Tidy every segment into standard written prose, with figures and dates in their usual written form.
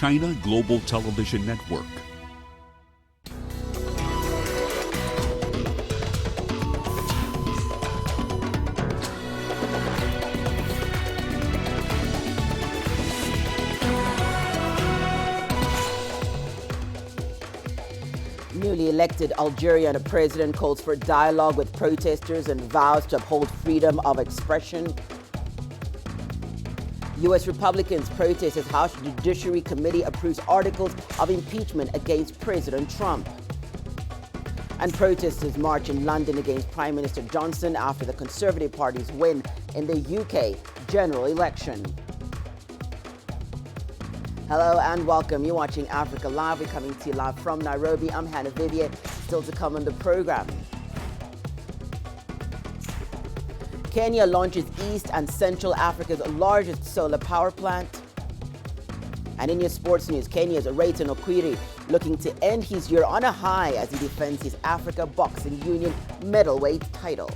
China Global Television Network. Newly elected Algerian president calls for dialogue with protesters and vows to uphold freedom of expression. U.S. Republicans protest as House Judiciary Committee approves articles of impeachment against President Trump. And protesters march in London against Prime Minister Johnson after the Conservative Party's win in the UK general election. Hello and welcome. You're watching Africa Live. We're coming to you live from Nairobi. I'm Hannah Viviers. Still to come on the program. Kenya launches East and Central Africa's largest solar power plant. And in your sports news, Kenya's Rayton Okwiri looking to end his year on a high as he defends his Africa Boxing Union middleweight title.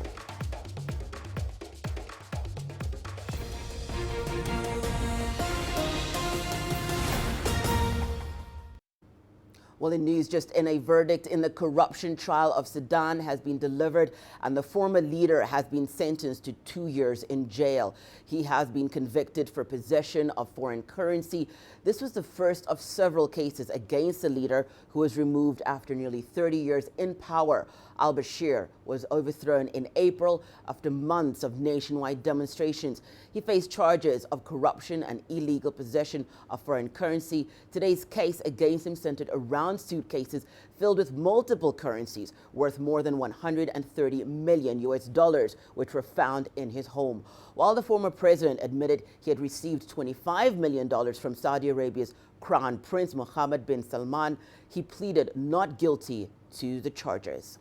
Well, in news, just in a verdict in the corruption trial of Sudan has been delivered, and the former leader has been sentenced to 2 years in jail. He has been convicted for possession of foreign currency. This was the first of several cases against the leader, who was removed after nearly 30 years in power. Al-Bashir was overthrown in April after months of nationwide demonstrations. He faced charges of corruption and illegal possession of foreign currency. Today's case against him centered around suitcases filled with multiple currencies worth more than 130 million US dollars, which were found in his home. While the former president admitted he had received $25 million from Saudi Arabia's Crown Prince Mohammed bin Salman, he pleaded not guilty to the charges.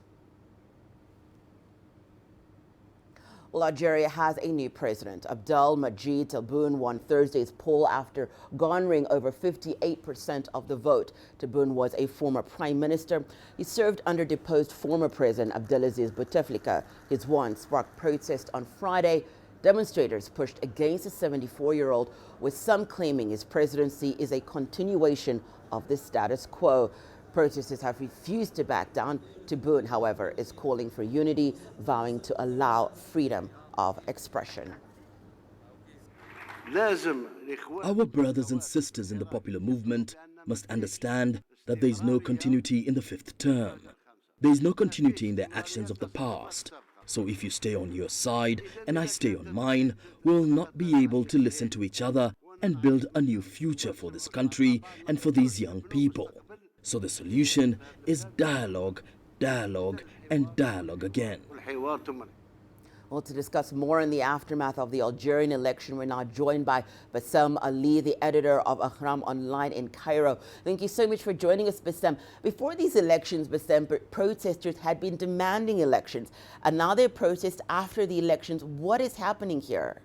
Well, Algeria has a new president. Abdel Majid Tebboune won Thursday's poll after garnering over 58% of the vote. Tebboune was a former prime minister. He served under deposed former president Abdelaziz Bouteflika. His win sparked protest on Friday. Demonstrators pushed against the 74-year-old, with some claiming his presidency is a continuation of the status quo. Protesters have refused to back down. Tebboune, however, is calling for unity, vowing to allow freedom of expression. Our brothers and sisters in the popular movement must understand that there is no continuity in the fifth term. There is no continuity in the actions of the past. So if you stay on your side and I stay on mine, we'll not be able to listen to each other and build a new future for this country and for these young people. So the solution is dialogue, dialogue, and dialogue again. Well, to discuss more in the aftermath of the Algerian election, we're now joined by Bassem Ali, the editor of Ahram Online in Cairo. Thank you so much for joining us, Bassem. Before these elections, Bassem, protesters had been demanding elections, and now they protest after the elections. What is happening here?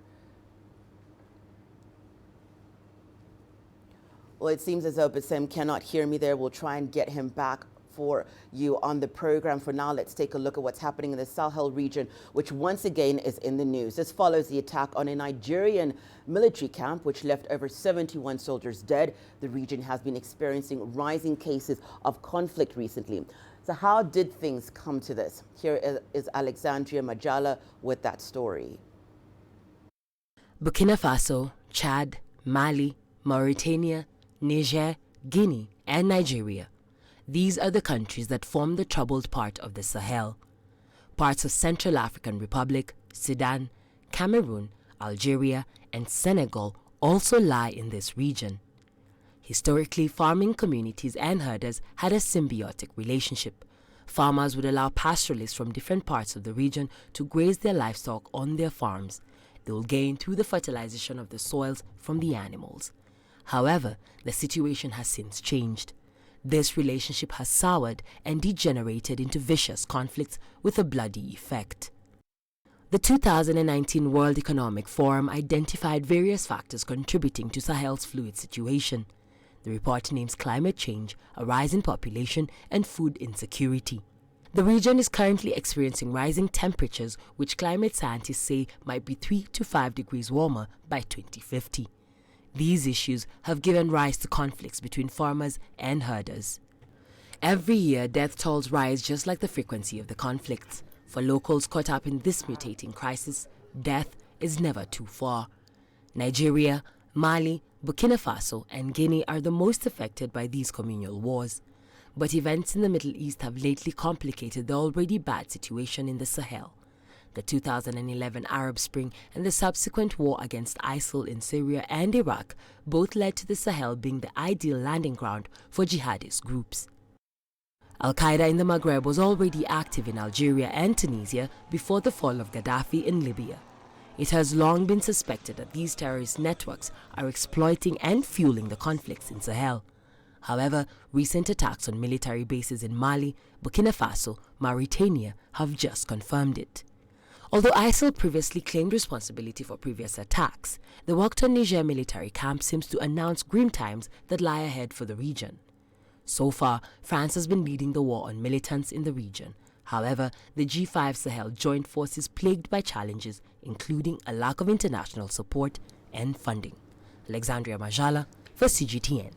Well, it seems as though Bassem cannot hear me there. We'll try and get him back for you on the program. For now, let's take a look at what's happening in the Sahel region, which once again is in the news. This follows the attack on a Nigerian military camp, which left over 71 soldiers dead. The region has been experiencing rising cases of conflict recently. So how did things come to this? Here is Alexandria Majala with that story. Burkina Faso, Chad, Mali, Mauritania, Niger, Guinea, and Nigeria. These are the countries that form the troubled part of the Sahel. Parts of Central African Republic, Sudan, Cameroon, Algeria, and Senegal also lie in this region. Historically, farming communities and herders had a symbiotic relationship. Farmers would allow pastoralists from different parts of the region to graze their livestock on their farms. They will gain through the fertilization of the soils from the animals. However, the situation has since changed. This relationship has soured and degenerated into vicious conflicts with a bloody effect. The 2019 World Economic Forum identified various factors contributing to Sahel's fluid situation. The report names climate change, a rise in population, and food insecurity. The region is currently experiencing rising temperatures, which climate scientists say might be 3 to 5 degrees warmer by 2050. These issues have given rise to conflicts between farmers and herders. Every year, death tolls rise just like the frequency of the conflicts. For locals caught up in this mutating crisis, death is never too far. Nigeria, Mali, Burkina Faso, and Guinea are the most affected by these communal wars. But events in the Middle East have lately complicated the already bad situation in the Sahel. The 2011 Arab Spring and the subsequent war against ISIL in Syria and Iraq both led to the Sahel being the ideal landing ground for jihadist groups. Al-Qaeda in the Maghreb was already active in Algeria and Tunisia before the fall of Gaddafi in Libya. It has long been suspected that these terrorist networks are exploiting and fueling the conflicts in Sahel. However, recent attacks on military bases in Mali, Burkina Faso, Mauritania have just confirmed it. Although ISIL previously claimed responsibility for previous attacks, the Wakton Niger military camp seems to announce grim times that lie ahead for the region. So far, France has been leading the war on militants in the region. However, the G5 Sahel joint force is plagued by challenges, including a lack of international support and funding. Alexandria Majala for CGTN.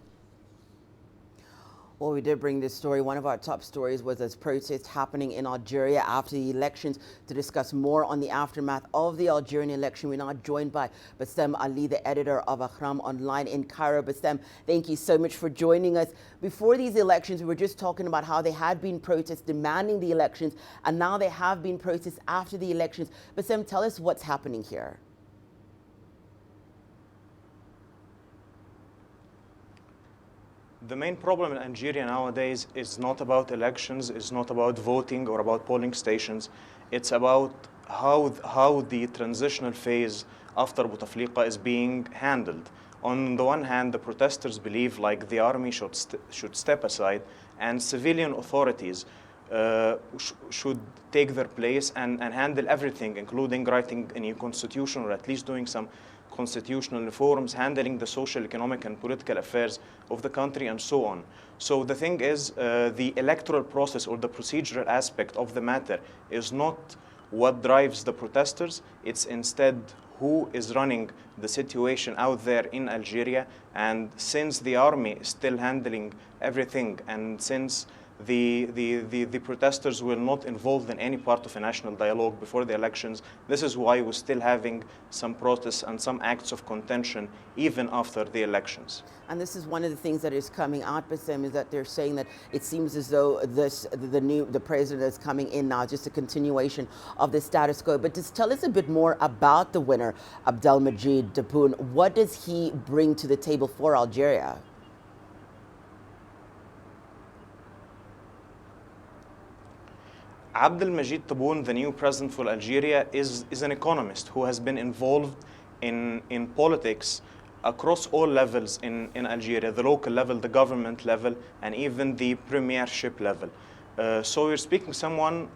Well, we did bring this story. One of our top stories was this protest happening in Algeria after the elections. To discuss more on the aftermath of the Algerian election, we're now joined by Bassem Ali, the editor of Ahram Online in Cairo. Bassem, thank you so much for joining us. Before these elections, we were just talking about how there had been protests demanding the elections, and now there have been protests after the elections. Bassem, tell us what's happening here. The main problem in Algeria nowadays is not about elections, it's not about voting or about polling stations. It's about how the transitional phase after Bouteflika is being handled. On the one hand, the protesters believe like the army should step aside and civilian authorities should take their place and handle everything, including writing a new constitution or at least doing some constitutional reforms, handling the social, economic, and political affairs of the country, and so on. So the thing is, the electoral process or the procedural aspect of the matter is not what drives the protesters. It's instead who is running the situation out there in Algeria. And since the army is still handling everything, and since the protesters were not involved in any part of a national dialogue before the elections, this is why we're still having some protests and some acts of contention even after the elections. And this is one of the things that is coming out, Bassem, is that they're saying that it seems as though the president that's coming in now, just a continuation of the status quo. But just tell us a bit more about the winner, Abdelmajid Tebboune. What does he bring to the table for Algeria? Abdelmajid Tebboune, the new president for Algeria, is an economist who has been involved in politics across all levels in Algeria, the local level, the government level, and even the premiership level. So you're speaking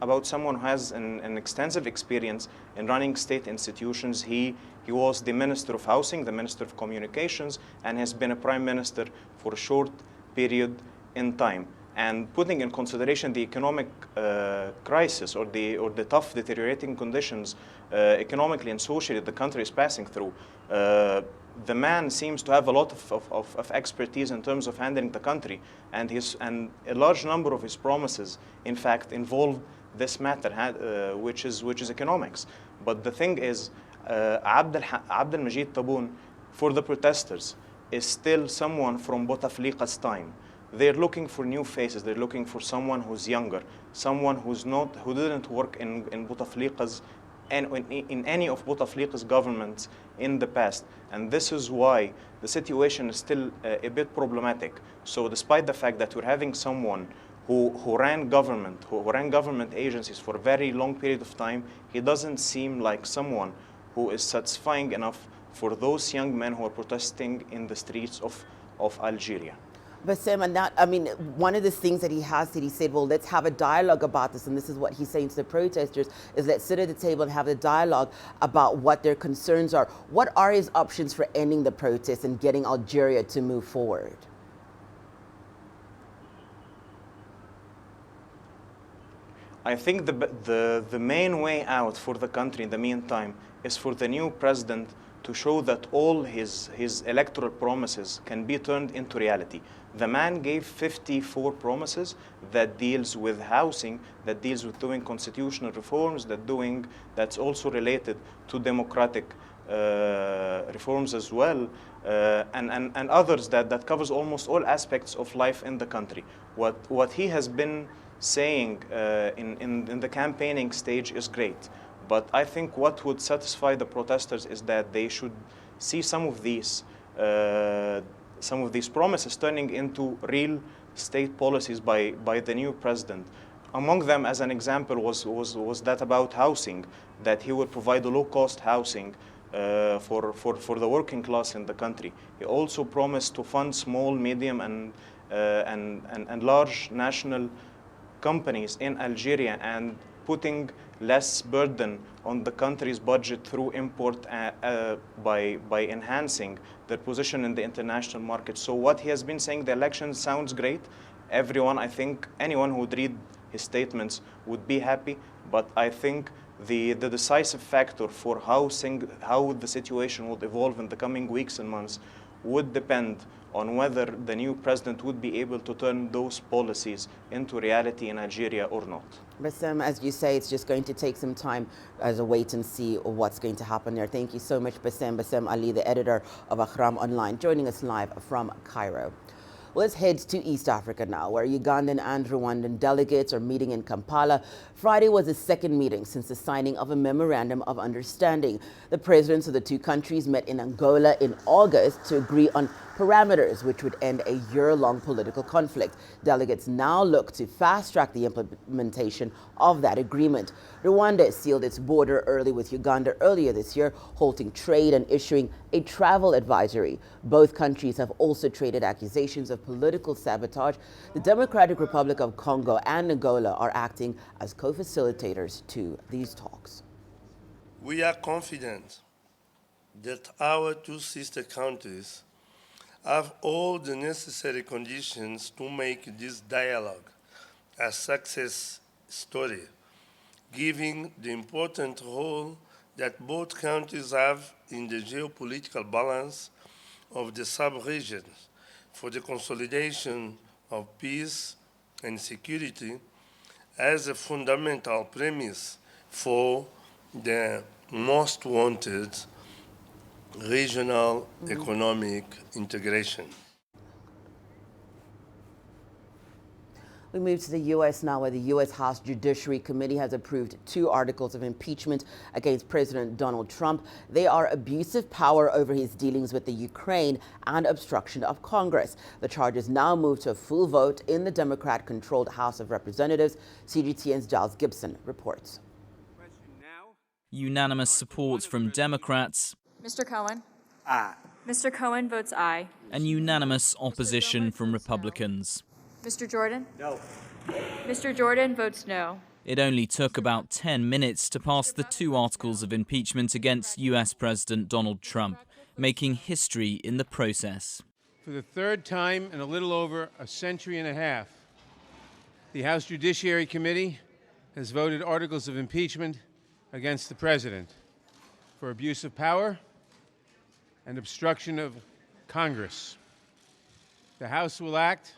about someone who has an extensive experience in running state institutions. He was the Minister of Housing, the Minister of Communications, and has been a Prime Minister for a short period in time. And putting in consideration the economic crisis or the tough deteriorating conditions economically and socially that the country is passing through, the man seems to have a lot of expertise in terms of handling the country, and a large number of his promises, in fact, involve this matter, which is economics. But the thing is, Abdelmajid Tebboune, for the protesters, is still someone from Bouteflika's time. They're looking for new faces. They're looking for someone who's younger, someone who didn't work in Bouteflika's and in any of Bouteflika's governments in the past. And this is why the situation is still a bit problematic. So despite the fact that we're having someone who ran government agencies for a very long period of time, he doesn't seem like someone who is satisfying enough for those young men who are protesting in the streets of Algeria. Bassem, and one of the things that he has said, he said, well, let's have a dialogue about this. And this is what he's saying to the protesters, is let's sit at the table and have a dialogue about what their concerns are. What are his options for ending the protests and getting Algeria to move forward? I think the main way out for the country in the meantime is for the new president to show that all his electoral promises can be turned into reality. The man gave 54 promises that deals with housing, that deals with doing constitutional reforms, that's also related to democratic reforms as well, and others that covers almost all aspects of life in the country. What he has been saying in the campaigning stage is great, but I think what would satisfy the protesters is that they should see some of these promises turning into real state policies by the new president. Among them, as an example, was that about housing, that he would provide a low-cost housing for the working class in the country. He also promised to fund small, medium, and large national companies in Algeria, and putting less burden on the country's budget through import by enhancing their position in the international market. So what he has been saying, the election sounds great. Everyone, I think, anyone who would read his statements would be happy, but I think the decisive factor for how the situation would evolve in the coming weeks and months would depend on whether the new president would be able to turn those policies into reality in Algeria or not. Bassem, as you say, it's just going to take some time as a wait and see what's going to happen there. Thank you so much, Bassem Ali, the editor of Ahram Online, joining us live from Cairo. Let's head to East Africa now, where Ugandan and Rwandan delegates are meeting in Kampala. Friday was the second meeting since the signing of a memorandum of understanding. The presidents of the two countries met in Angola in August to agree on parameters which would end a year-long political conflict. Delegates now look to fast-track the implementation of that agreement. Rwanda sealed its border early with Uganda earlier this year, halting trade and issuing a travel advisory. Both countries have also traded accusations of political sabotage. The Democratic Republic of Congo and Angola are acting as co-facilitators to these talks. We are confident that our two sister countries have all the necessary conditions to make this dialogue a success story, given the important role that both countries have in the geopolitical balance of the sub-regions for the consolidation of peace and security as a fundamental premise for the most wanted regional economic integration. We move to the U.S. now, where the U.S. House Judiciary Committee has approved 2 articles of impeachment against President Donald Trump. They are abuse of power over his dealings with the Ukraine and obstruction of Congress. The charges now move to a full vote in the Democrat-controlled House of Representatives. CGTN's Giles Gibson reports. Unanimous support from Democrats. Mr. Cohen? Aye. Mr. Cohen votes aye. And unanimous opposition from Republicans. Mr. Jordan? No. Mr. Jordan votes no. It only took about 10 minutes to pass the 2 articles of impeachment against U.S. President Donald Trump, making history in the process. For the 3rd time in a little over a century and a half, the House Judiciary Committee has voted articles of impeachment against the president for abuse of power and obstruction of Congress. The House will act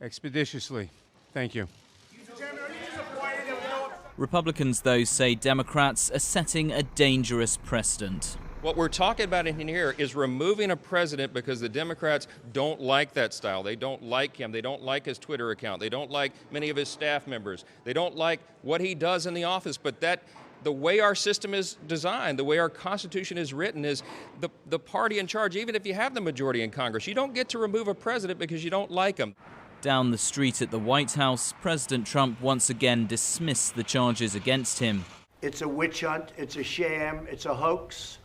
expeditiously. Thank you. Republicans, though, say Democrats are setting a dangerous precedent. What we're talking about in here is removing a president because the Democrats don't like that style. They don't like him. They don't like his Twitter account. They don't like many of his staff members. They don't like what he does in the office. But the way our system is designed, the way our Constitution is written, is the party in charge. Even if you have the majority in Congress, you don't get to remove a president because you don't like him. Down the street at the White House, President Trump once again dismissed the charges against him. It's a witch hunt, it's a sham, it's a hoax.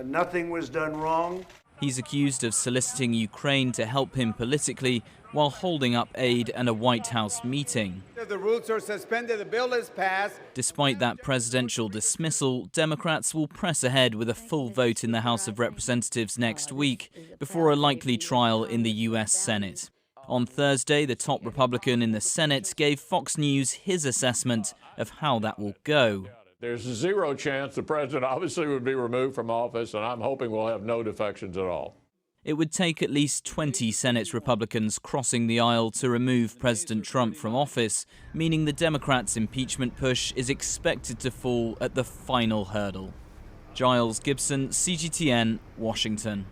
Nothing was done wrong. He's accused of soliciting Ukraine to help him politically while holding up aid and a White House meeting. The rules are suspended, the bill is passed. Despite that presidential dismissal, Democrats will press ahead with a full vote in the House of Representatives next week before a likely trial in the U.S. Senate. On Thursday, the top Republican in the Senate gave Fox News his assessment of how that will go. There's zero chance the president obviously would be removed from office, and I'm hoping we'll have no defections at all. It would take at least 20 Senate Republicans crossing the aisle to remove President Trump from office, meaning the Democrats' impeachment push is expected to fall at the final hurdle. Giles Gibson, CGTN, Washington.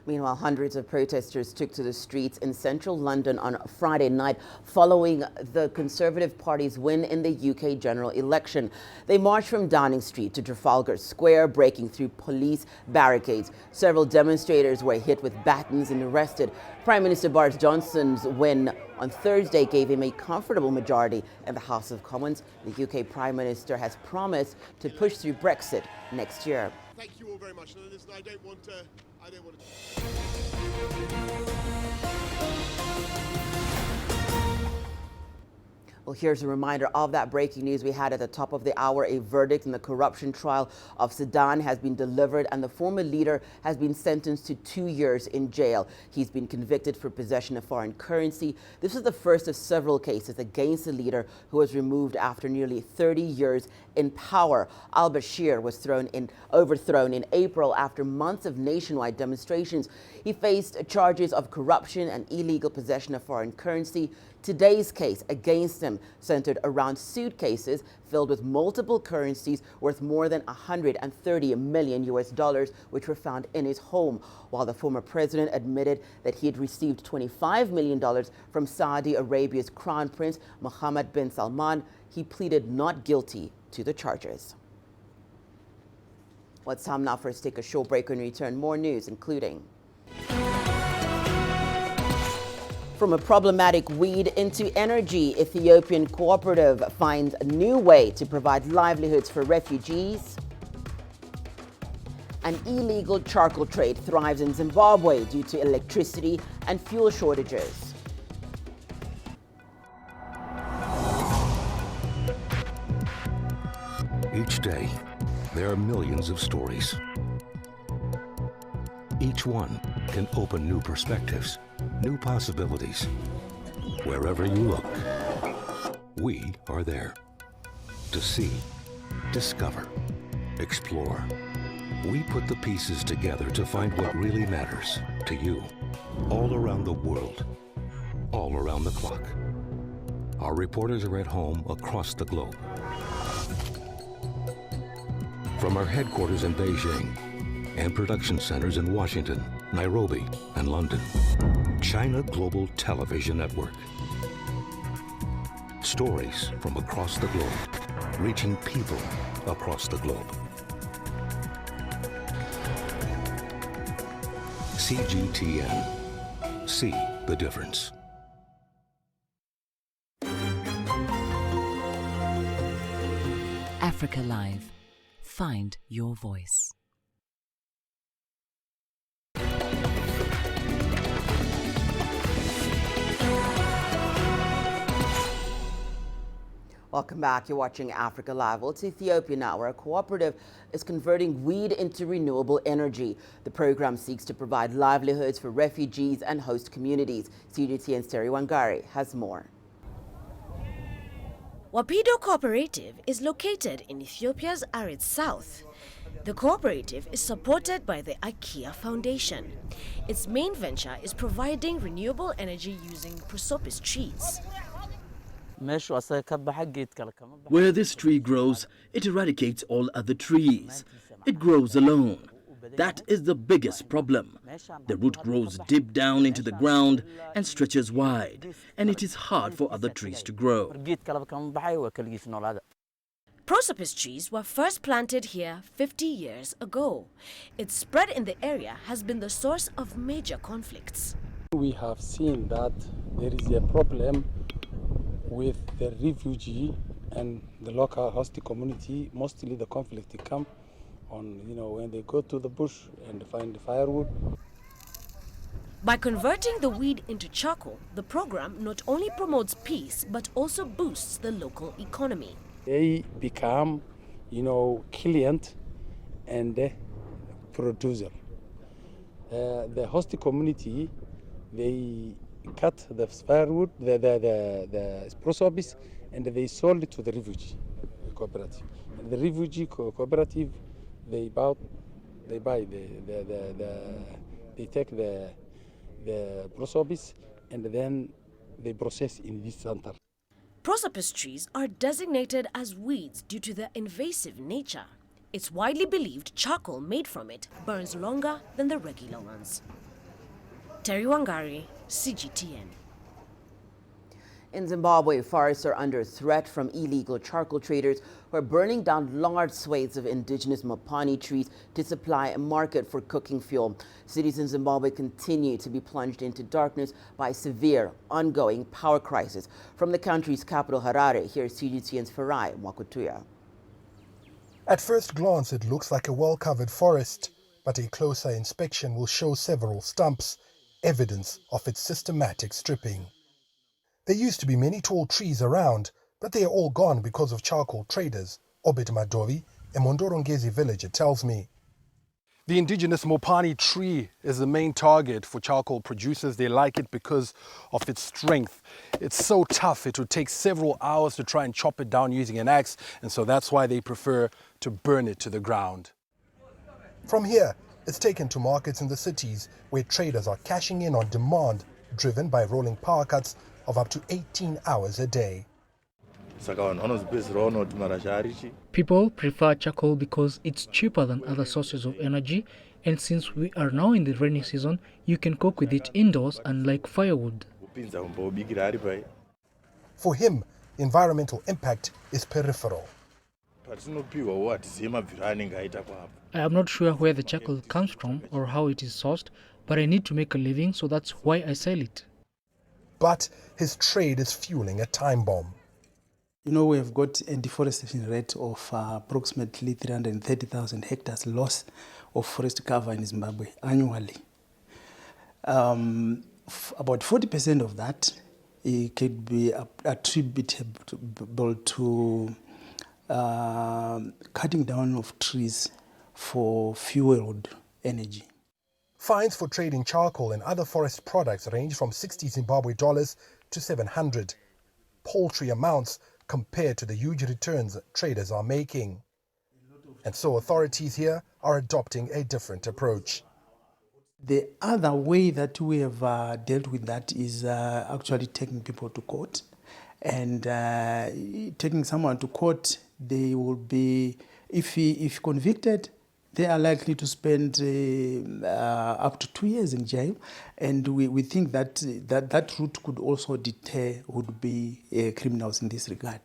Meanwhile, hundreds of protesters took to the streets in central London on Friday night following the Conservative Party's win in the UK general election. They marched from Downing Street to Trafalgar Square, breaking through police barricades. Several demonstrators were hit with batons and arrested. Prime Minister Boris Johnson's win on Thursday gave him a comfortable majority in the House of Commons. The UK Prime Minister has promised to push through Brexit next year. Thank you all very much. Listen, I don't want to... Well, here's a reminder of that breaking news we had at the top of the hour. A verdict in the corruption trial of Sudan has been delivered, and the former leader has been sentenced to 2 years in jail. He's been convicted for possession of foreign currency. This is the first of several cases against the leader, who was removed after nearly 30 years in power. Al-Bashir was overthrown in April after months of nationwide demonstrations. He faced charges of corruption and illegal possession of foreign currency. Today's case against him centered around suitcases filled with multiple currencies worth more than $130 million, which were found in his home. While the former president admitted that he had received $25 million from Saudi Arabia's Crown Prince Mohammed bin Salman, he pleaded not guilty to the charges. Well, it's time now for us to take a short break and return. More news, including from a problematic weed into energy, Ethiopian cooperative finds a new way to provide livelihoods for refugees. An illegal charcoal trade thrives in Zimbabwe due to electricity and fuel shortages. Each day, there are millions of stories. Each one can open new perspectives, new possibilities. Wherever you look, we are there to see, discover, explore. We put the pieces together to find what really matters to you, all around the world, all around the clock. Our reporters are at home across the globe. From our headquarters in Beijing and production centers in Washington, Nairobi, and London, China Global Television Network. Stories from across the globe, reaching people across the globe. CGTN. See the difference. Africa Live. Find your voice. Welcome back. You're watching Africa Live. Well, it's Ethiopia now, where a cooperative is converting weed into renewable energy. The program seeks to provide livelihoods for refugees and host communities. CGTN's Terry Wangari has more. Wapido Cooperative is located in Ethiopia's arid south. The cooperative is supported by the IKEA Foundation. Its main venture is providing renewable energy using prosopis trees. Where this tree grows, it eradicates all other trees. It grows alone. That is the biggest problem. The root grows deep down into the ground and stretches wide, and it is hard for other trees to grow. Prosopis trees were first planted here 50 years ago. Its spread in the area has been the source of major conflicts. We have seen that there is a problem with the refugee and the local host community. Mostly the conflict come on, when they go to the bush and find firewood. By converting the weed into charcoal, the program not only promotes peace but also boosts the local economy. They become, client and producer. The host community, they cut the firewood, the prosopis, and they sold it to the refugee. cooperative. And the refugee cooperative, they take the prosopis and then they process in this center. Prosopis trees are designated as weeds due to their invasive nature. It's widely believed charcoal made from it burns longer than the regular ones. Terry Wangari, CGTN. In Zimbabwe, forests are under threat from illegal charcoal traders who are burning down large swathes of indigenous mopani trees to supply a market for cooking fuel. Cities in Zimbabwe continue to be plunged into darkness by a severe, ongoing power crisis. From the country's capital, Harare, here's CGTN's Farai Mwakutuya. At first glance, it looks like a well-covered forest, but a closer inspection will show several stumps, evidence of its systematic stripping. There used to be many tall trees around, but they are all gone because of charcoal traders. Obed Madovi, a Mondorongezi villager, tells me. The indigenous mopani tree is the main target for charcoal producers. They like it because of its strength. It's so tough, it would take several hours to try and chop it down using an axe, and so that's why they prefer to burn it to the ground. From here, it's taken to markets in the cities where traders are cashing in on demand, driven by rolling power cuts of up to 18 hours a day. People prefer charcoal because it's cheaper than other sources of energy, and since we are now in the rainy season, you can cook with it indoors unlike firewood. For him, environmental impact is peripheral. I am not sure where the charcoal comes from or how it is sourced, but I need to make a living, so that's why I sell it. But his trade is fueling a time bomb. You know, we have got a deforestation rate of approximately 330,000 hectares loss of forest cover in Zimbabwe annually. About 40% of that could be attributable to cutting down of trees for fueled energy. Fines for trading charcoal and other forest products range from 60 Zimbabwe dollars to 700. Paltry amounts compared to the huge returns traders are making. And so authorities here are adopting a different approach. The other way that we have dealt with that is actually taking people to court. And taking someone to court, they will be, if convicted, they are likely to spend up to 2 years in jail, and we think that route could also deter would-be criminals in this regard.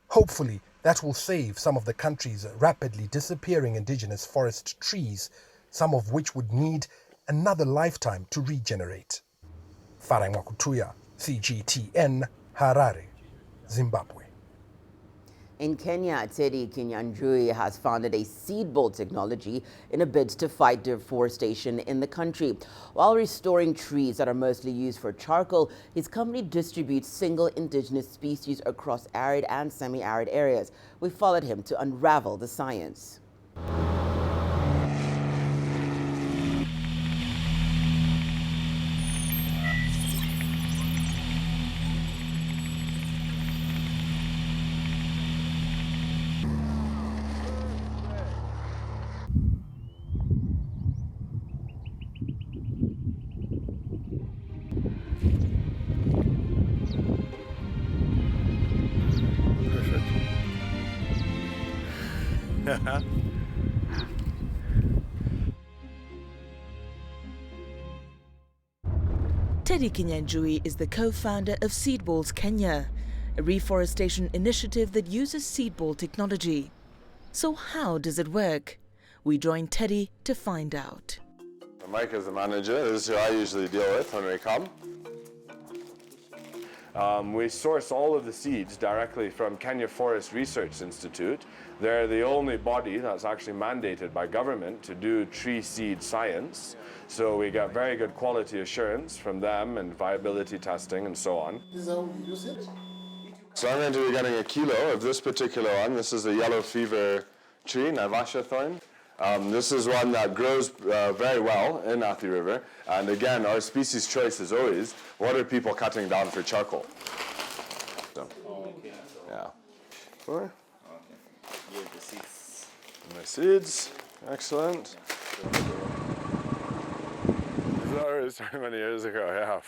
Hopefully, that will save some of the country's rapidly disappearing indigenous forest trees, some of which would need another lifetime to regenerate. Farai Mwakutuya, CGTN, Harare, Zimbabwe. In Kenya, Teddy Kinyanjui has founded a seed bowl technology in a bid to fight deforestation in the country. While restoring trees that are mostly used for charcoal, his company distributes single indigenous species across arid and semi-arid areas. We followed him to unravel the science. Teddy Kinyanjui is the co-founder of Seed Balls Kenya, a reforestation initiative that uses seed ball technology. So how does it work? We join Teddy to find out. Mike is the manager. This is who I usually deal with when we come. We source all of the seeds directly from Kenya Forest Research Institute. They're the only body that's actually mandated by government to do tree seed science. So we get very good quality assurance from them and viability testing and so on. This is how you use it? So I'm going to be getting a kilo of this particular one. This is the yellow fever tree, Naivasha thorn. This is one that grows very well in Athi River. And again, our species choice is always, what are people cutting down for charcoal? So, yeah. Here's the seeds. My seeds, excellent. That was so many years ago,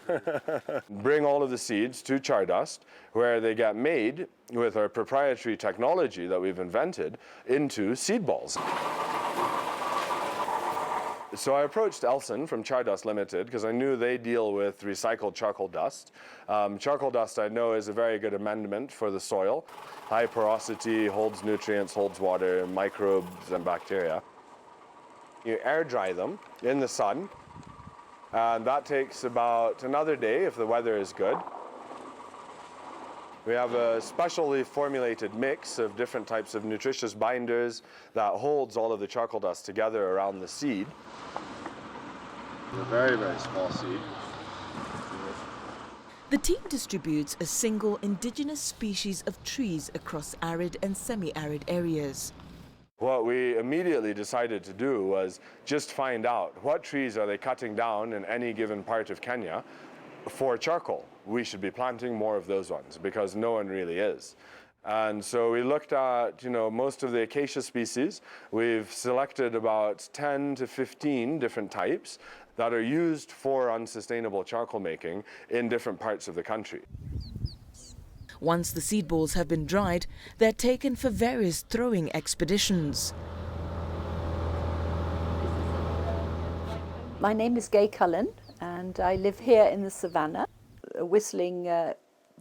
yeah. Bring all of the seeds to Chardust, where they get made with our proprietary technology that we've invented into seed balls. So I approached Elson from Chardust Limited because I knew they deal with recycled charcoal dust. Charcoal dust I know is a very good amendment for the soil. High porosity, holds nutrients, holds water, microbes and bacteria. You air dry them in the sun, and that takes about another day if the weather is good. We have a specially formulated mix of different types of nutritious binders that holds all of the charcoal dust together around the seed. A very, very small seed. The team distributes a single indigenous species of trees across arid and semi-arid areas. What we immediately decided to do was just find out what trees are they cutting down in any given part of Kenya for charcoal. We should be planting more of those ones because no one really is. And so we looked at, most of the acacia species. We've selected about 10 to 15 different types that are used for unsustainable charcoal making in different parts of the country. Once the seed balls have been dried, they're taken for various throwing expeditions. My name is Gay Cullen, and I live here in the savannah. A whistling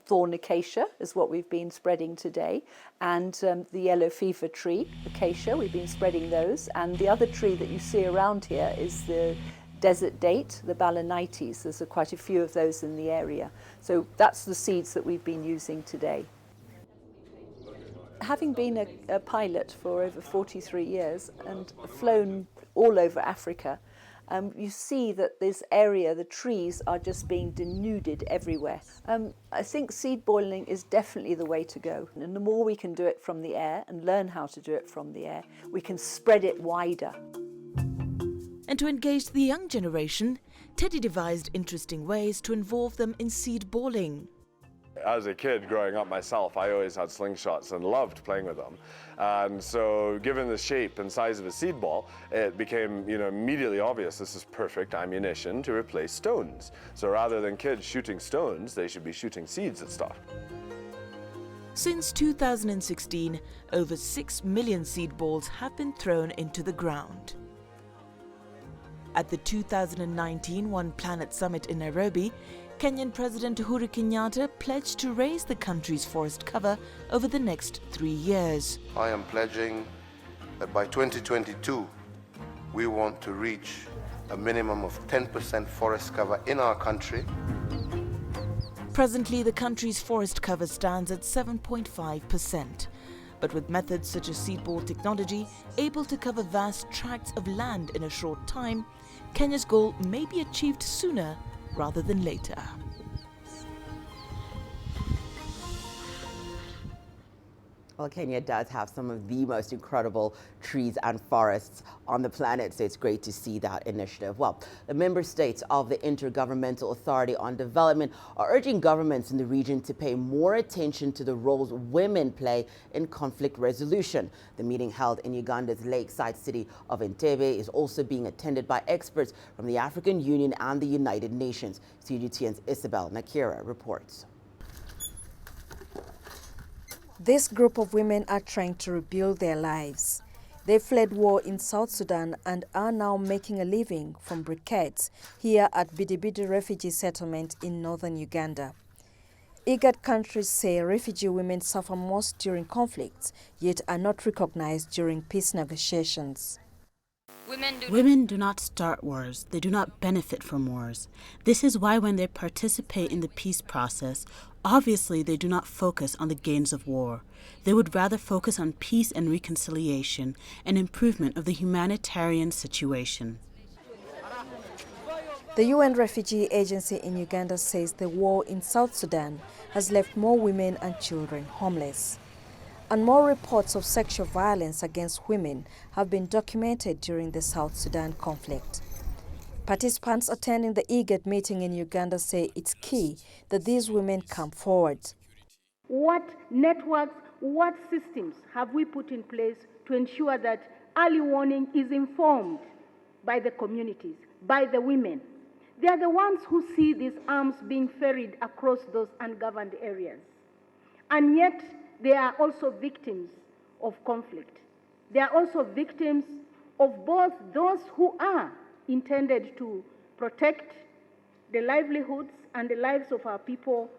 thorn acacia is what we've been spreading today, and the yellow fever tree, acacia, we've been spreading those. And the other tree that you see around here is the desert date, the balanites. There's quite a few of those in the area. So that's the seeds that we've been using today. Having been a pilot for over 43 years and flown all over Africa, you see that this area, the trees are just being denuded everywhere. I think seed boiling is definitely the way to go. And the more we can do it from the air and learn how to do it from the air, we can spread it wider. And to engage the young generation, Teddy devised interesting ways to involve them in seed balling. As a kid growing up myself, I always had slingshots and loved playing with them. And so given the shape and size of a seed ball, it became immediately obvious this is perfect ammunition to replace stones. So rather than kids shooting stones, they should be shooting seeds at stuff. Since 2016, over 6 million seed balls have been thrown into the ground. At the 2019 One Planet Summit in Nairobi, Kenyan President Uhuru Kenyatta pledged to raise the country's forest cover over the next 3 years. I am pledging that by 2022, we want to reach a minimum of 10% forest cover in our country. Presently, the country's forest cover stands at 7.5%. But with methods such as seed ball technology able to cover vast tracts of land in a short time, Kenya's goal may be achieved sooner rather than later. Well, Kenya does have some of the most incredible trees and forests on the planet, so it's great to see that initiative. Well, the member states of the Intergovernmental Authority on Development are urging governments in the region to pay more attention to the roles women play in conflict resolution. The meeting held in Uganda's lakeside city of Entebbe is also being attended by experts from the African Union and the United Nations. CGTN's Isabel Nakira reports. This group of women are trying to rebuild their lives. They fled war in South Sudan and are now making a living from briquettes here at Bidibidi refugee settlement in northern Uganda. IGAD countries say refugee women suffer most during conflicts, yet are not recognized during peace negotiations. Women do not start wars. They do not benefit from wars. This is why when they participate in the peace process, obviously they do not focus on the gains of war. They would rather focus on peace and reconciliation and improvement of the humanitarian situation. The UN Refugee Agency in Uganda says the war in South Sudan has left more women and children homeless. And more reports of sexual violence against women have been documented during the South Sudan conflict. Participants attending the IGAD meeting in Uganda say it's key that these women come forward. What networks, what systems have we put in place to ensure that early warning is informed by the communities, by the women? They are the ones who see these arms being ferried across those ungoverned areas. And yet, they are also victims of conflict. They are also victims of both those who are intended to protect the livelihoods and the lives of our people,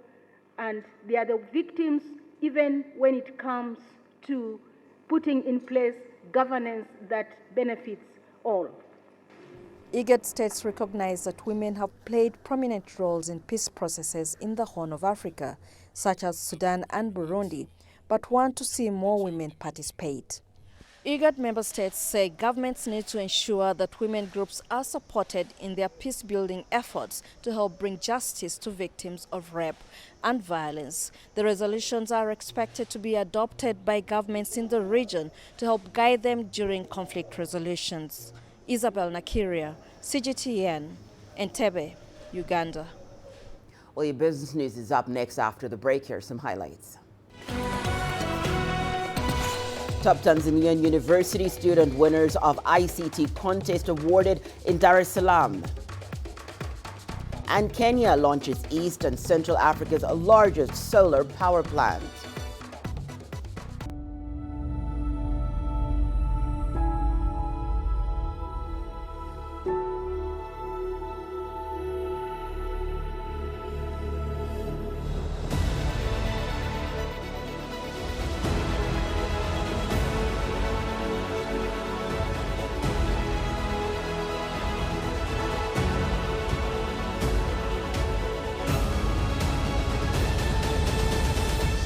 and they are the victims even when it comes to putting in place governance that benefits all. IGAD states recognize that women have played prominent roles in peace processes in the Horn of Africa, such as Sudan and Burundi, but want to see more women participate. IGAD member states say governments need to ensure that women groups are supported in their peace-building efforts to help bring justice to victims of rape and violence. The resolutions are expected to be adopted by governments in the region to help guide them during conflict resolutions. Isabel Nakiria, CGTN, Entebbe, Uganda. Well, your business news is up next after the break. Here are some highlights. Top Tanzanian University student winners of ICT contest awarded in Dar es Salaam. And Kenya launches East and Central Africa's largest solar power plant.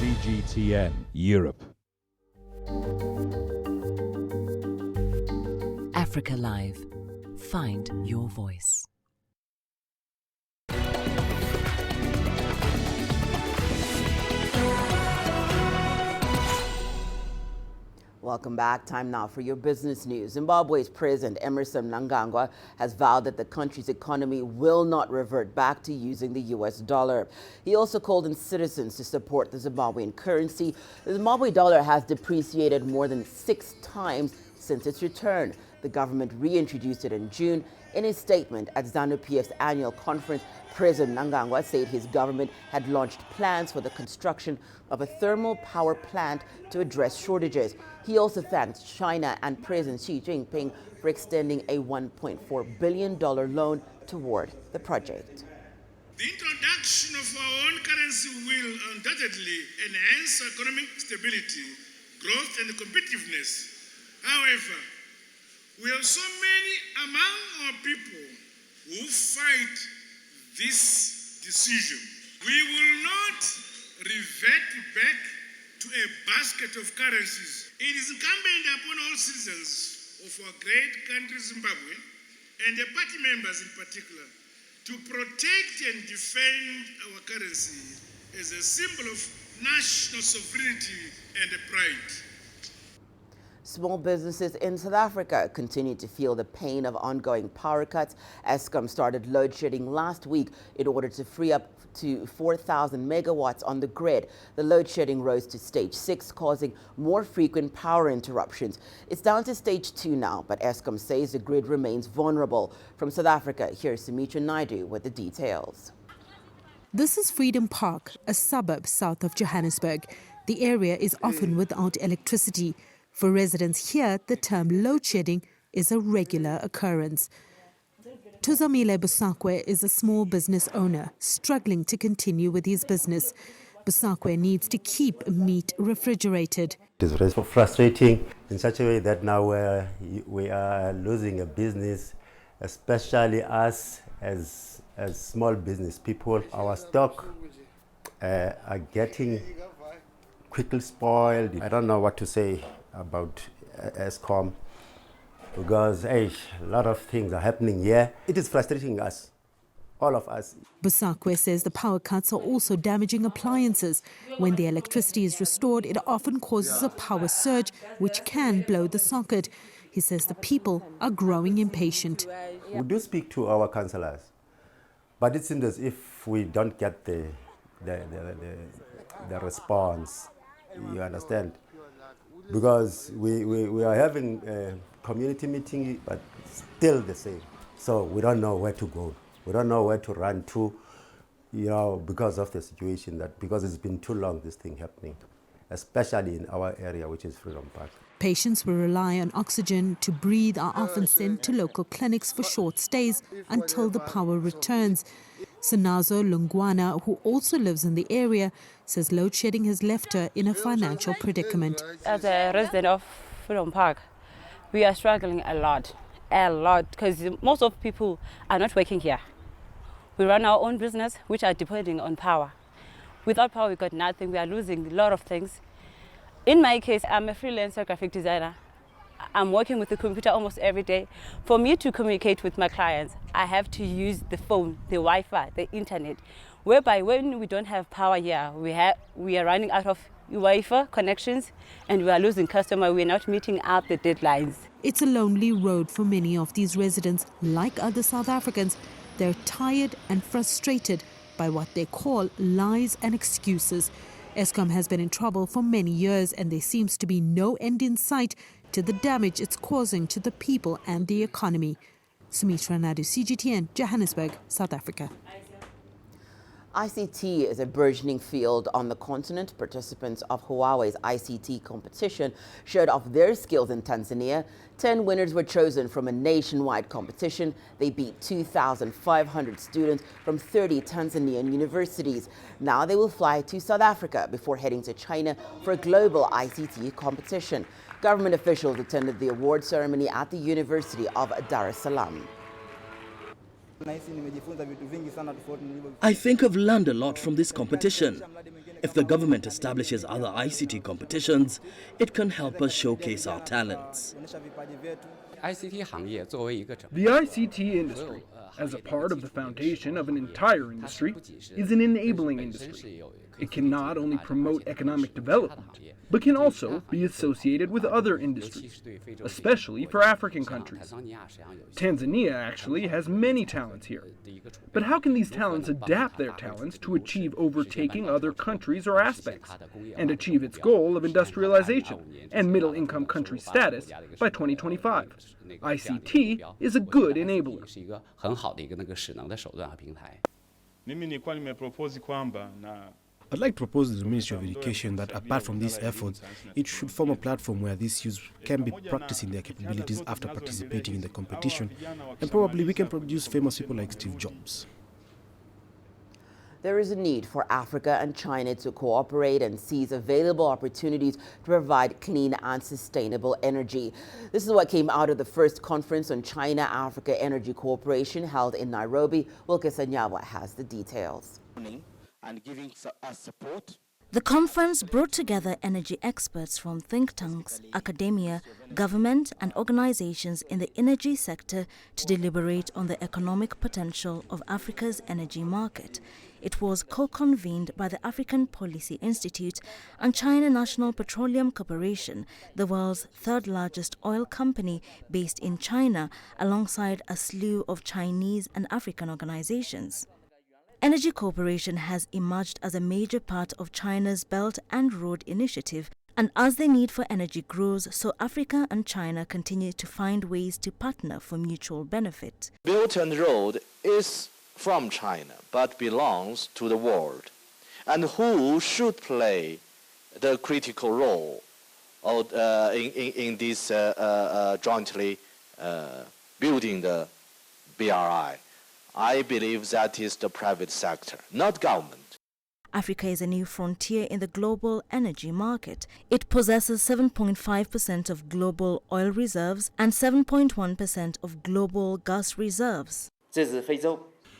CGTN Europe. Africa Live. Find your voice. Welcome back. Time now for your business news. Zimbabwe's President Emmerson Mnangagwa has vowed that the country's economy will not revert back to using the U.S. dollar. He also called on citizens to support the Zimbabwean currency. The Zimbabwe dollar has depreciated more than 6 times since its return. The government reintroduced it in June. In his statement at ZANU-PF's annual conference, President Mnangagwa said his government had launched plans for the construction of a thermal power plant to address shortages. He also thanked China and President Xi Jinping for extending a $1.4 billion loan toward the project. The introduction of our own currency will undoubtedly enhance economic stability, growth, and competitiveness. However, we have so many among our people who fight this decision. We will not revert back to a basket of currencies. It is incumbent upon all citizens of our great country Zimbabwe, and the party members in particular, to protect and defend our currency as a symbol of national sovereignty and pride. Small businesses in South Africa continue to feel the pain of ongoing power cuts. Eskom started load shedding last week in order to free up to 4,000 megawatts on the grid. The load shedding rose to stage 6, causing more frequent power interruptions. It's down to stage 2 now, but Eskom says the grid remains vulnerable. From South Africa, here's Sumitra Naidu with the details. This is Freedom Park, a suburb south of Johannesburg. The area is often without electricity. For residents here, the term load shedding is a regular occurrence. Tuzamile Busakwe is a small business owner struggling to continue with his business. Busakwe needs to keep meat refrigerated. It is very frustrating in such a way that now we are losing a business, especially us as small business people. Our stock are getting quickly spoiled. I don't know what to say about Eskom, because a lot of things are happening here. It is frustrating us, all of us. Busakwe says the power cuts are also damaging appliances. When the electricity is restored, it often causes a power surge, which can blow the socket. He says the people are growing impatient. We do speak to our councillors, but it seems as if we don't get the response You understand? Because we are having a community meeting, but still the same. So we don't know where to go. We don't know where to run to, because of the situation, because it's been too long, this thing happening, especially in our area, which is Freedom Park. Patients will rely on oxygen to breathe are often sent to local clinics for short stays until the power returns. Sanazo Lungwana, who also lives in the area, says load shedding has left her in a financial predicament. As a resident of Freedom Park, we are struggling a lot, because most of people are not working here. We run our own business, which are depending on power. Without power, we got nothing. We are losing a lot of things. In my case, I'm a freelancer graphic designer. I'm working with the computer almost every day. For me to communicate with my clients, I have to use the phone, the Wi-Fi, the internet, whereby when we don't have power here, we are running out of Wi-Fi connections and we are losing customers. We're not meeting up the deadlines. It's a lonely road for many of these residents. Like other South Africans, they're tired and frustrated by what they call lies and excuses. Eskom has been in trouble for many years and there seems to be no end in sight to the damage it's causing to the people and the economy. Sumitra Nadu, CGTN, Johannesburg, South Africa. ICT is a burgeoning field on the continent. Participants of Huawei's ICT competition showed off their skills in Tanzania. 10 winners were chosen from a nationwide competition. They beat 2,500 students from 30 Tanzanian universities. Now they will fly to South Africa before heading to China for a global ICT competition. Government officials attended the award ceremony at the University of Dar es Salaam. I think I've learned a lot from this competition. If the government establishes other ICT competitions, it can help us showcase our talents. The ICT industry, as a part of the foundation of an entire industry, is an enabling industry. It can not only promote economic development, but can also be associated with other industries, especially for African countries. Tanzania actually has many talents here. But how can these talents adapt their talents to achieve overtaking other countries or aspects, and achieve its goal of industrialization and middle-income country status by 2025? ICT is a good enabler. I'd like to propose to the Ministry of Education that apart from these efforts, it should form a platform where these youths can be practicing their capabilities after participating in the competition, and probably we can produce famous people like Steve Jobs. There is a need for Africa and China to cooperate and seize available opportunities to provide clean and sustainable energy. This is what came out of the first conference on China-Africa Energy Cooperation held in Nairobi. Wilke Sanyawa has the details. And giving us support. The conference brought together energy experts from think tanks, academia, government and organizations in the energy sector to deliberate on the economic potential of Africa's energy market. It was co-convened by the African Policy Institute and China National Petroleum Corporation, the world's third largest oil company based in China, alongside a slew of Chinese and African organizations. Energy cooperation has emerged as a major part of China's Belt and Road Initiative, and as the need for energy grows, so Africa and China continue to find ways to partner for mutual benefit. Belt and Road is from China, but belongs to the world. And who should play the critical role in this jointly building the BRI? I believe that is the private sector, not government. Africa is a new frontier in the global energy market. It possesses 7.5% of global oil reserves and 7.1% of global gas reserves.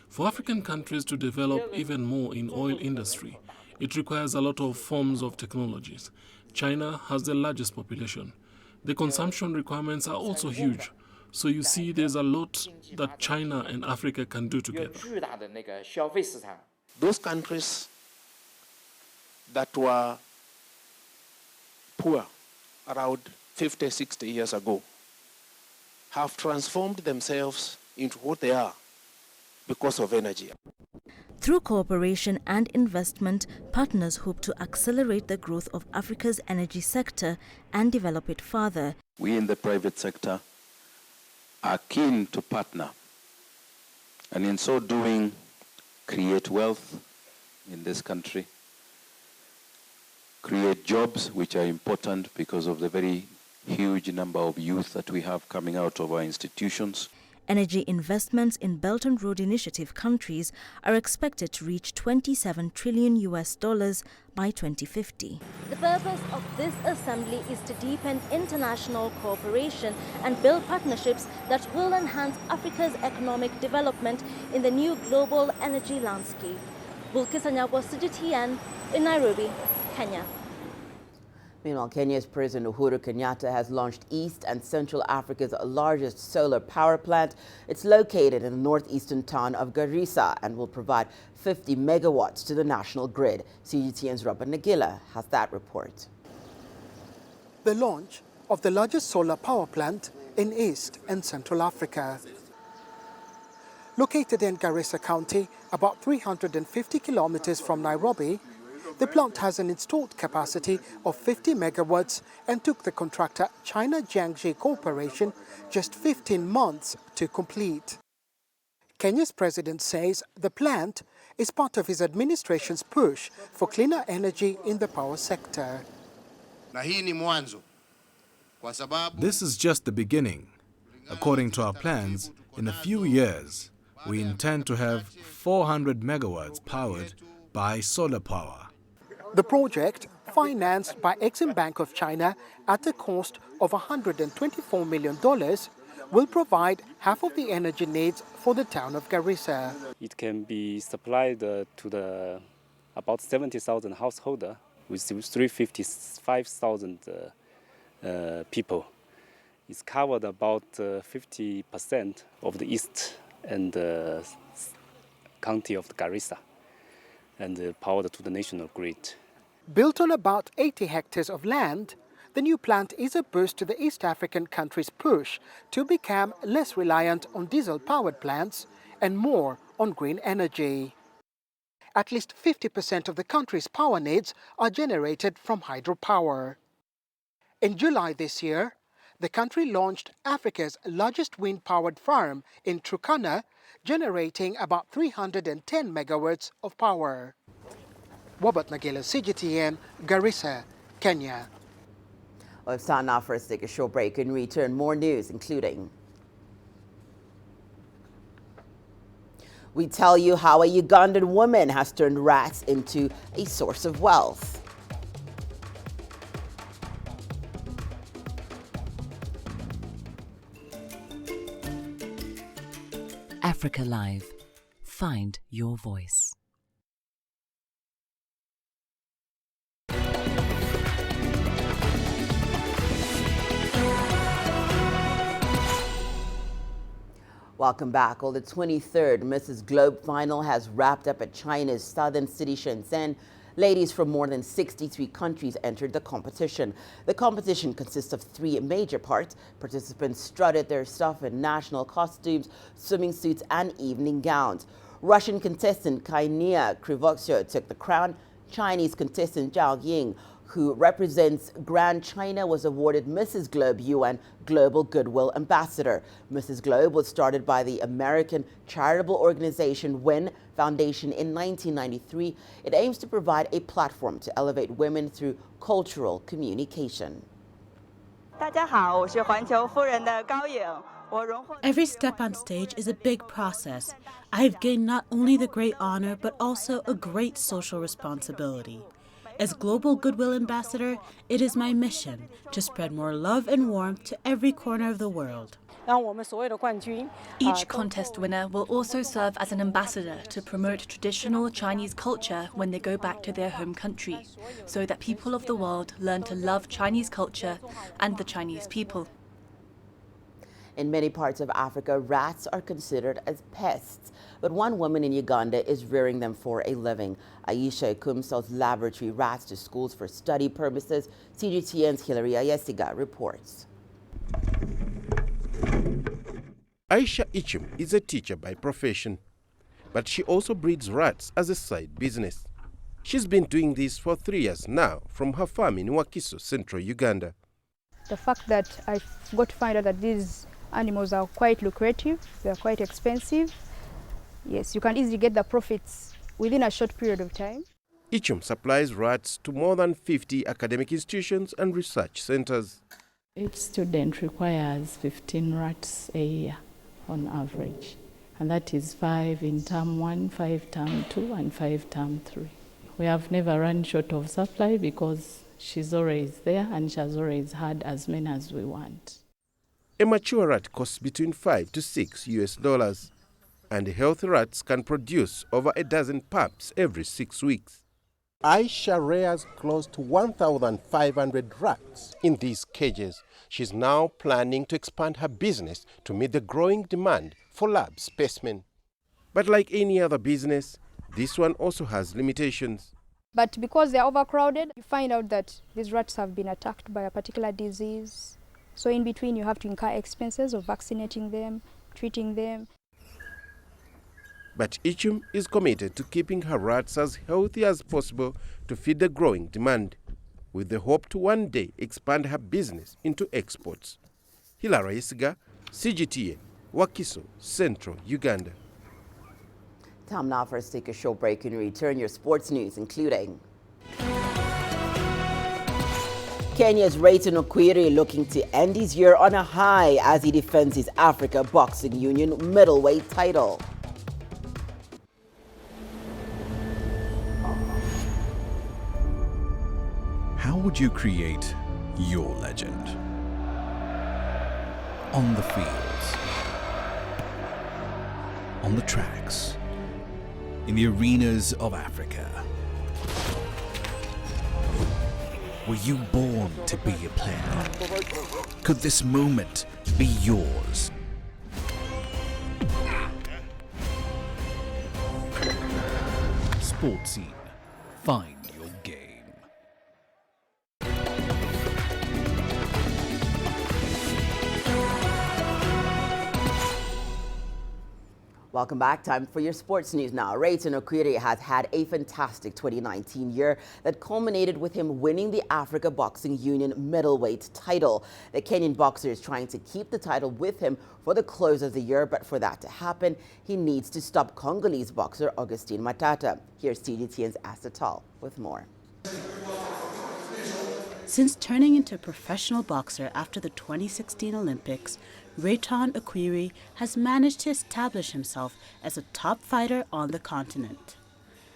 For African countries to develop even more in oil industry, it requires a lot of forms of technologies. China has the largest population. The consumption requirements are also huge. So you see, there's a lot that China and Africa can do together. Those countries that were poor around 50, 60 years ago have transformed themselves into what they are because of energy. Through cooperation and investment, partners hope to accelerate the growth of Africa's energy sector and develop it further. We in the private sector are keen to partner, and in so doing, create wealth in this country, create jobs which are important because of the very huge number of youth that we have coming out of our institutions. Energy investments in Belt and Road Initiative countries are expected to reach $27 trillion by 2050. The purpose of this assembly is to deepen international cooperation and build partnerships that will enhance Africa's economic development in the new global energy landscape. Bulkisanyagwa CGTN in Nairobi, Kenya. Meanwhile, Kenya's President Uhuru Kenyatta has launched East and Central Africa's largest solar power plant. It's located in the northeastern town of Garissa and will provide 50 megawatts to the national grid. CGTN's Robert Nagila has that report. The launch of the largest solar power plant in East and Central Africa. Located in Garissa County, about 350 kilometers from Nairobi, the plant has an installed capacity of 50 megawatts and took the contractor China Jiangxi Corporation just 15 months to complete. Kenya's president says the plant is part of his administration's push for cleaner energy in the power sector. This is just the beginning. According to our plans, in a few years, we intend to have 400 megawatts powered by solar power. The project, financed by Exim Bank of China at a cost of $124 million, will provide half of the energy needs for the town of Garissa. It can be supplied to the about 70,000 households with 355,000 people. It's covered about 50% of the east and county of Garissa and powered to the national grid. Built on about 80 hectares of land, the new plant is a boost to the East African country's push to become less reliant on diesel-powered plants and more on green energy. At least 50% of the country's power needs are generated from hydropower. In July this year, the country launched Africa's largest wind-powered farm in Turkana, generating about 310 megawatts of power. Robert Nagila, CGTN, Garissa, Kenya. Well, it's time now for us to take a short break and return. More news, including we tell you how a Ugandan woman has turned rats into a source of wealth. Africa Live. Find your voice. Welcome back. Well, the 23rd Mrs. Globe final has wrapped up at China's southern city Shenzhen. Ladies from more than 63 countries entered the competition. The competition consists of 3 major parts. Participants strutted their stuff in national costumes, swimming suits, and evening gowns. Russian contestant Kainia Krivoksio took the crown. Chinese contestant Zhao Ying, who represents Grand China, was awarded Mrs. Globe UN Global Goodwill Ambassador. Mrs. Globe was started by the American charitable organization WIN Foundation in 1993. It aims to provide a platform to elevate women through cultural communication. Every step on stage is a big process. I have gained not only the great honor, but also a great social responsibility. As Global Goodwill Ambassador, it is my mission to spread more love and warmth to every corner of the world. Each contest winner will also serve as an ambassador to promote traditional Chinese culture when they go back to their home country, so that people of the world learn to love Chinese culture and the Chinese people. In many parts of Africa, rats are considered as pests, but one woman in Uganda is rearing them for a living. Aisha Ekum sells laboratory rats to schools for study purposes. CGTN's Hilary Ayesiga reports. Aisha Ichum is a teacher by profession. but she also breeds rats as a side business. She's been doing this for 3 years now from her farm in Wakiso, central Uganda. The fact that I got to find out that these animals are quite lucrative, they are quite expensive. Yes, you can easily get the profits within a short period of time. Ichum supplies rats to more than 50 academic institutions and research centers. Each student requires 15 rats a year on average, and that is 5 in term 1, 5 term 2, and 5 term 3. We have never run short of supply because she's always there and she has always had as many as we want. A mature rat costs between $5 to $6, and healthy rats can produce over a dozen pups every 6 weeks. Aisha rears close to 1,500 rats in these cages. She's now planning to expand her business to meet the growing demand for lab specimen. But like any other business, this one also has limitations. But because they're overcrowded, you find out that these rats have been attacked by a particular disease. So in between, you have to incur expenses of vaccinating them, treating them. But Ichum is committed to keeping her rats as healthy as possible to feed the growing demand, with the hope to one day expand her business into exports. Hilara Isiga, CGTA, Wakiso, Central Uganda. Time now for us to take a short break and return your sports news, including Kenya's Rayton Okwiri looking to end his year on a high as he defends his Africa Boxing Union middleweight title. How would you create your legend? On the fields, on the tracks, in the arenas of Africa. Were you born to be a player? Could this moment be yours? Sports Scene. Find your game. Welcome back. Time for your sports news now. Rayton Okwiri has had a fantastic 2019 year that culminated with him winning the Africa Boxing Union middleweight title. The Kenyan boxer is trying to keep the title with him for the close of the year, but for that to happen, he needs to stop Congolese boxer Augustine Matata. Here's TGTN's Asatal with more. Since turning into a professional boxer after the 2016 Olympics, Rayton Okwiri has managed to establish himself as a top fighter on the continent.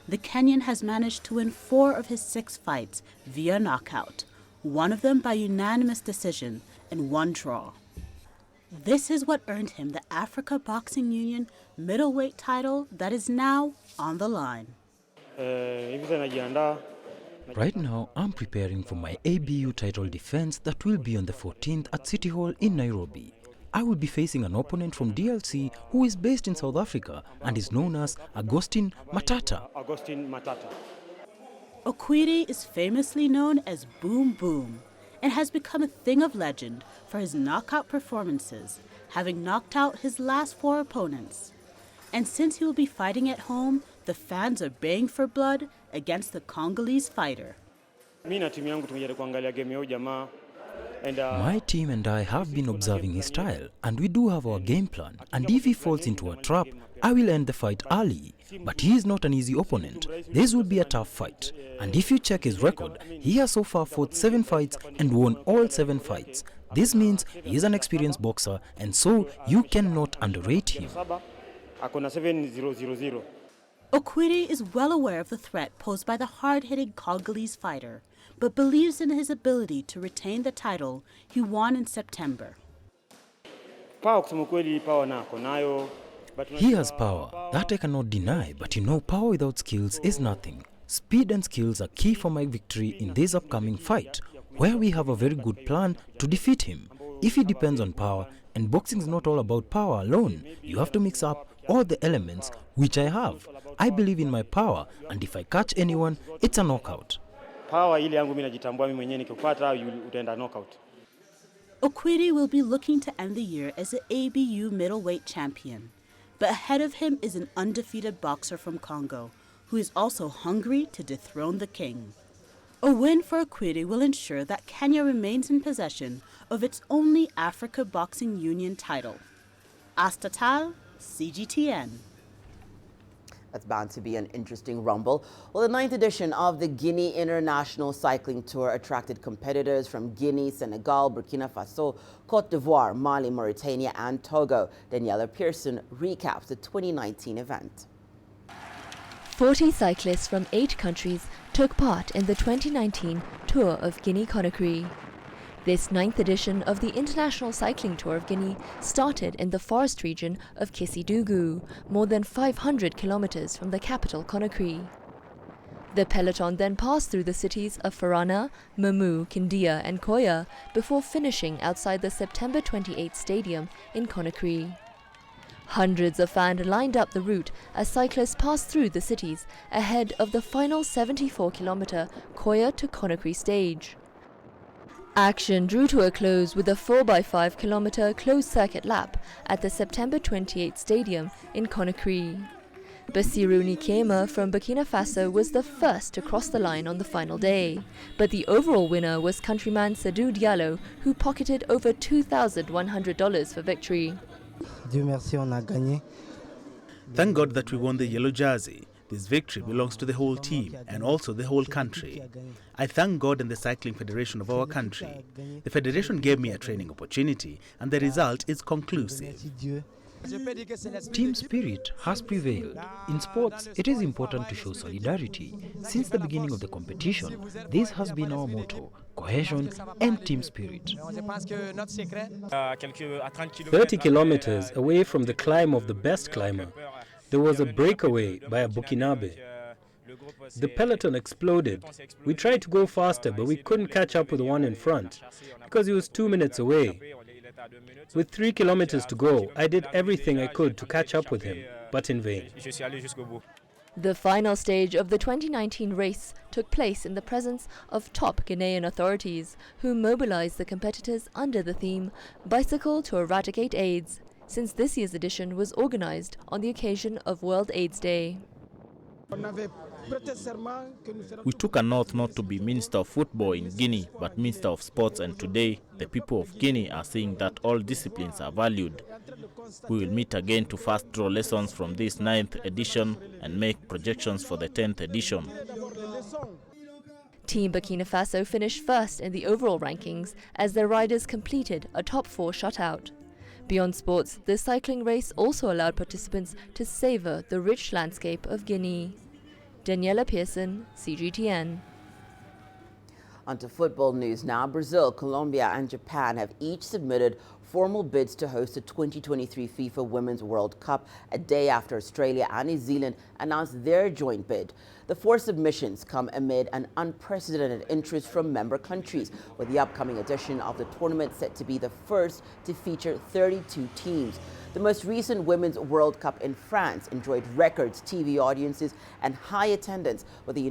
The Kenyan has managed to win 4 of his 6 fights via knockout, 1 of them by unanimous decision and 1 draw. This is what earned him the Africa Boxing Union middleweight title that is now on the line. Right now, I'm preparing for my ABU title defense that will be on the 14th at City Hall in Nairobi. I will be facing an opponent from DLC who is based in South Africa and is known as Augustine Matata. Okwiri is famously known as Boom Boom and has become a thing of legend for his knockout performances, having knocked out his last 4 opponents. And since he will be fighting at home, the fans are baying for blood against the Congolese fighter. My team and I have been observing his style, and we do have our game plan, and if he falls into a trap, I will end the fight early. But he is not an easy opponent. This will be a tough fight, and if you check his record, he has so far fought 7 fights and won all 7 fights. This means he is an experienced boxer, and so you cannot underrate him. Okwiri is well aware of the threat posed by the hard-hitting Congolese fighter, but believes in his ability to retain the title he won in September. He has power, that I cannot deny, but you know, power without skills is nothing. Speed and skills are key for my victory in this upcoming fight, where we have a very good plan to defeat him. If he depends on power, and boxing is not all about power alone, you have to mix up all the elements, which I have. I believe in my power, and if I catch anyone, it's a knockout. Okwiri will be looking to end the year as the ABU middleweight champion, But ahead of him is an undefeated boxer from Congo, who is also hungry to dethrone the king. A win for Okwiri will ensure that Kenya remains in possession of its only Africa Boxing Union title. Astatal, CGTN. That's bound to be an interesting rumble. Well, the 9th edition of the Guinea International Cycling Tour attracted competitors from Guinea, Senegal, Burkina Faso, Cote d'Ivoire, Mali, Mauritania, and Togo. Daniela Pearson recaps the 2019 event. 40 cyclists from 8 countries took part in the 2019 Tour of Guinea-Conakry. This 9th edition of the International Cycling Tour of Guinea started in the forest region of Kissidougou, more than 500 kilometers from the capital Conakry. The peloton then passed through the cities of Farana, Mamou, Kindia and Koya before finishing outside the September 28 stadium in Conakry. Hundreds of fans lined up the route as cyclists passed through the cities ahead of the final 74-kilometer Koya to Conakry stage. Action drew to a close with a 4x5-kilometer closed-circuit lap at the September 28 stadium in Conakry. Bassirou Nikema from Burkina Faso was the first to cross the line on the final day, but the overall winner was countryman Sadou Diallo, who pocketed over $2,100 for victory. Thank God that we won the yellow jersey. This victory belongs to the whole team and also the whole country. I thank God and the Cycling Federation of our country. The federation gave me a training opportunity and the result is conclusive. Team spirit has prevailed. In sports, it is important to show solidarity. Since the beginning of the competition, this has been our motto: cohesion and team spirit. 30 kilometers away from the climb of the best climber, there was a breakaway by a Burkinabe. The peloton exploded. We tried to go faster, but we couldn't catch up with the one in front because he was 2 minutes away. With 3 kilometers to go, I did everything I could to catch up with him, but in vain. The final stage of the 2019 race took place in the presence of top Ghanaian authorities, who mobilized the competitors under the theme Bicycle to Eradicate AIDS, since this year's edition was organized on the occasion of World AIDS Day. We took an oath not to be Minister of Football in Guinea, but Minister of Sports, and today the people of Guinea are seeing that all disciplines are valued. We will meet again to first draw lessons from this 9th edition and make projections for the 10th edition. Team Burkina Faso finished first in the overall rankings as their riders completed a top 4 shutout. Beyond sports, the cycling race also allowed participants to savor the rich landscape of Guinea. Daniela Pearson, CGTN. On to football news now. Brazil, Colombia and Japan have each submitted formal bids to host the 2023 FIFA Women's World Cup a day after Australia and New Zealand announced their joint bid. The 4 submissions come amid an unprecedented interest from member countries, with the upcoming edition of the tournament set to be the first to feature 32 teams. The most recent Women's World Cup in France enjoyed record TV audiences and high attendance, with the